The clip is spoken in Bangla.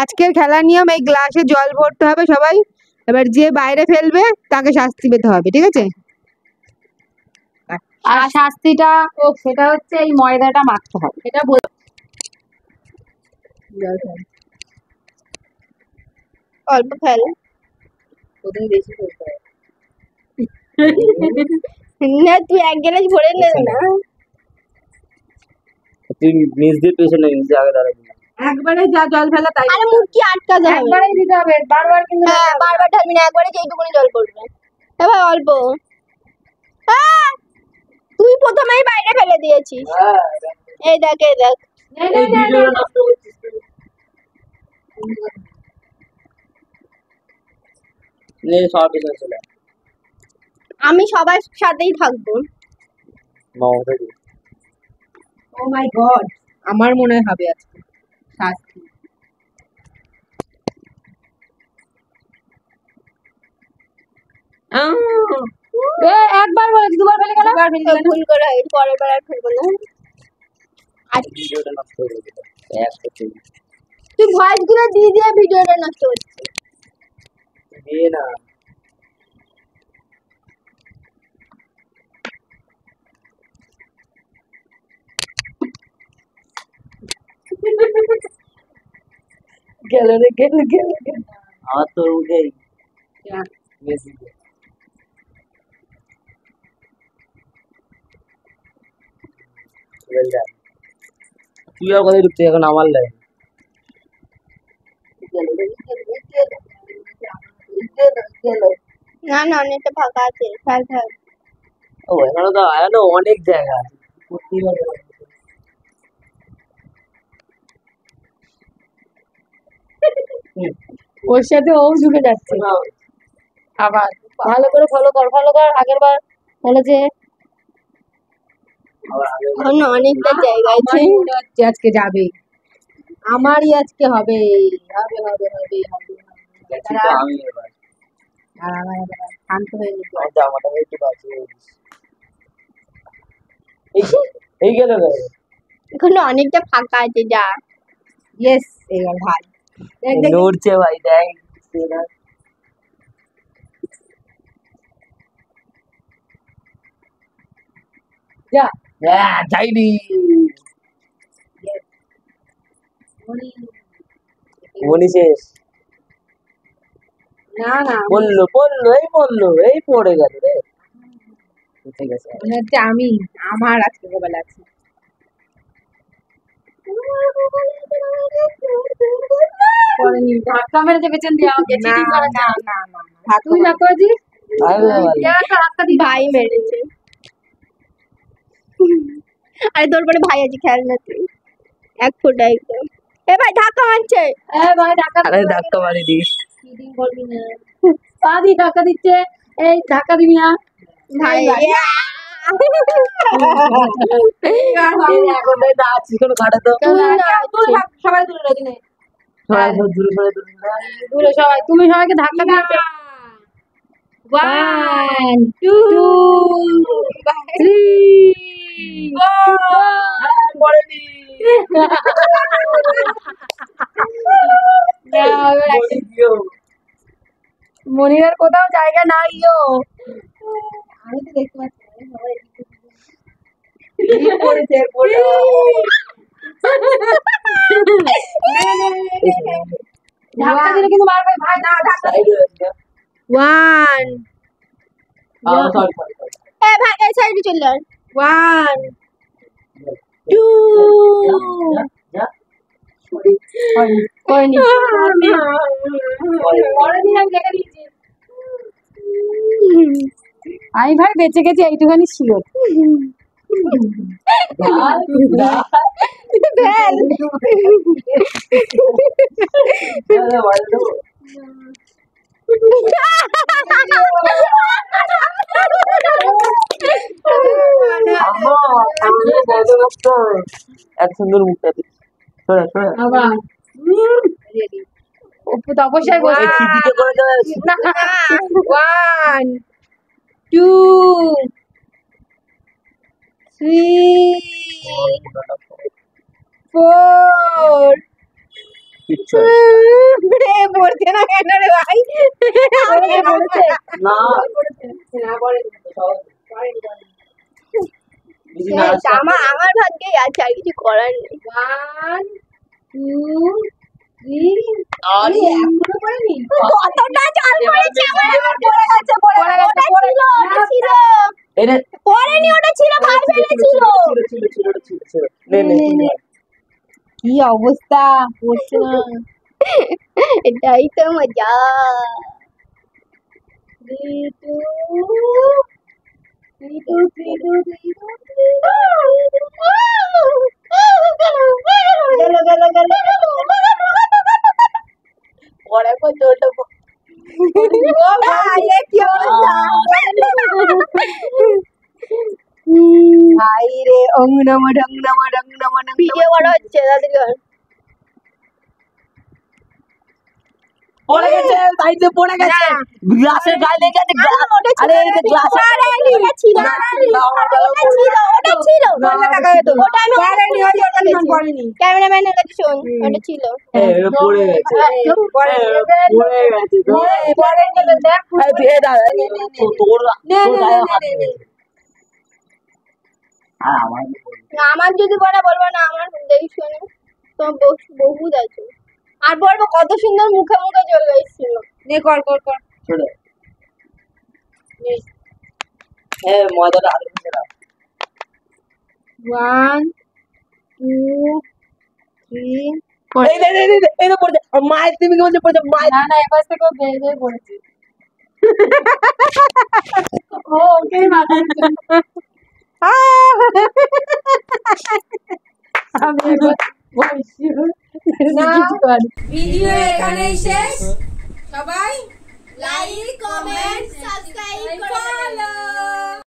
আজকের খেলার নিয়ম এই গ্লাসে জল ভরতে হবে সবাই, এবার যে বাইরে ফেলবে তাকে শাস্তি পেতে হবে, ঠিক আছে? আর শাস্তিটা সেটা হচ্ছে এই ময়দাটা মাখতে হবে। এটা অল্প ফেল, প্রথমে বেশি করতে হবে। না তুই এক গ্লাস ভরে নে না, তুই নিজ দিয়ে পেছনে নিজ আগে দাঁড়াবি না। একবারে যা জল ফেলা তাই। আরে মুখ কি আটকা যাবে, একবারেই দিতে হবে, বারবার কিন্তু হ্যাঁ বারবার ঢালবি না, একবারে যেইটুকুনি জল পড়বে। এবার অল্প, তুই প্রথমেই বাইরে ফেলে দিয়েছিস। এই দেখ এই দেখ, এই ভিডিওটা নষ্ট করছিস তুই। নে সব পেছনে চলে আমি সবার সাথেই থাকবো। মামাটা দি। ও মাই গড, আমার মনে হবে আজকে শাস্তি। একবার বলেছি, দুবার ফেলে গেল। ভুল করে হয়েছে, পরের বার আর ফেলবো না। ভিডিওটা নষ্ট করে দিল একটা তুই তুই ভয়েস গুলো দিয়ে দিয়ে ভিডিওটা নষ্ট করছিস। দিয়ে না। গেল রে, গেল গেল। আমার তো উঠেই মেসি তুই আর কোথায় ঢুকছিস এখন আমার লাইন? না না অনেকটা ফাঁকা আছে, ফেল ফেল। ও এখানে তো অনেক জায়গা আছে। ওর সাথে ও ঝুঁকে যাচ্ছে আবার। ভালো করে ফলো কর, ফলো কর। আগের বার বলেছে এখন অনেকটা জায়গা আছে। মনে হচ্ছে আজকে যাবে, আমারই আজকে হবে হবে হবে হবে হবে। দেখছি তো আমি এবার আর আমার এবার শান্ত হয়ে যেতে আমার জামাটা একটু বাঁচিয়ে দিস। এই গেল গেল এখনো অনেকটা ফাঁকা আছে, যা। ইয়েস এবার ভাই দেখ দেখ নড়ছে ভাই দেখ যা। হ্যাঁ যাইনি মনি শেষ। না না বললো এই পড়ে গেল রে। ঠিক আছে মনে হচ্ছে আমি আমার আজকে গোপাল আছে। ধাক্কা মেরেছে পেছন দিয়ে আমাকে, না চিটিং করেছে। না না না না, তুই না করেছিস? ভাই মেরেছে। আরে তোর পরে ভাই আছে, খেয়াল না তুই, এক ফোঁটা একদম। এ ভাই ধাক্কা মারছে। ভাই ধাক্কা আরে ধাক্কা মারি দিস। চিটিং করবি না। পা দিয়ে ধাক্কা দিচ্ছে, এই ধাক্কা দিবি না ভাই এখন আছিস কোনো কাটা তো সবাই দূরে রয়েছে নে। সবাই দূরে সরে দূরে সবাই, তুমি সবাইকে ধাক্কা দিয়েছো। 1 2 3 পড়েনি মনিরার কোথাও জায়গা নাই গো। আমি তো দেখতে পাচ্ছি না, সবাই পড়েছে পড়ে ধাক্কা দিলে কিন্তু মারবে ভাই। না ধাক্কা ওয়ান এ ভাই এই সাইডে চলে আয়। 1 2 করেনি করেনি, আমি দেখে দিয়েছি। আমি ভাই বেঁচে গেছি এইটুখানি ছিল। এত সুন্দর মুখটা সরে সরে আবার তপস্যায় বসে। চিঠিতে করে দেওয়া 1 2 3 4 কিচ্ছু পড়ছে না কেন রে ভাই? না আমার ভাগ্যেই আছে, আর কিছু করার নেই। 1 2 3 কতটা জল পড়েছে আমার, পড়ে গেছে, ওটা ছিল। এনে পড়েনি, ওটা ছিল, ভাই ফেলেছিল। নে কি অবস্থা, পড়ছে না। এটাই তো মজা। 3 2 3 2 3 2 3 পরে কই তো ওটা ভাই রে, অং নম ঢং নম ঢং নম ঢং নম। ভিডিও করা হচ্ছে দাদি গান। পড়ে গেছে, সাইডে পড়ে গেছে, গ্লাসের গায়ে লেগে গেছে। আরে এই যে গ্লাস ওটা ছিল, ওটা ছিল। ওটা আমি পড়েনি। ক্যামেরাম্যানের কাছে শোন, ওটা ছিল। পড়ে গেছে, পড়ে গেছে তো। এই দিয়ে দাও, তোর গায়ে হাত নেই। আর আমার আমার যদি পড়া বলবো না, আমার দেখি শোনে তো বহুত আছে। আর বলবো কত সুন্দর মুখে মুখে চলে এসেছিল। নে কর কর কর। চলে মজাটা আরো বেশি দাও। 1 2 3 এই তো পড়ছে, মায়ের তুমি কি বলছো পড়ছে, মায়ের না না, এপাশ থেকেও বেয়ে বেয়ে পড়েছে। ও ওকে মাথাচ্ছে। আমি এবার বলছি না, ভিডিও এখানেই শেষ। সবাই লাইক কমেন্ট সাবস্ক্রাইব করো।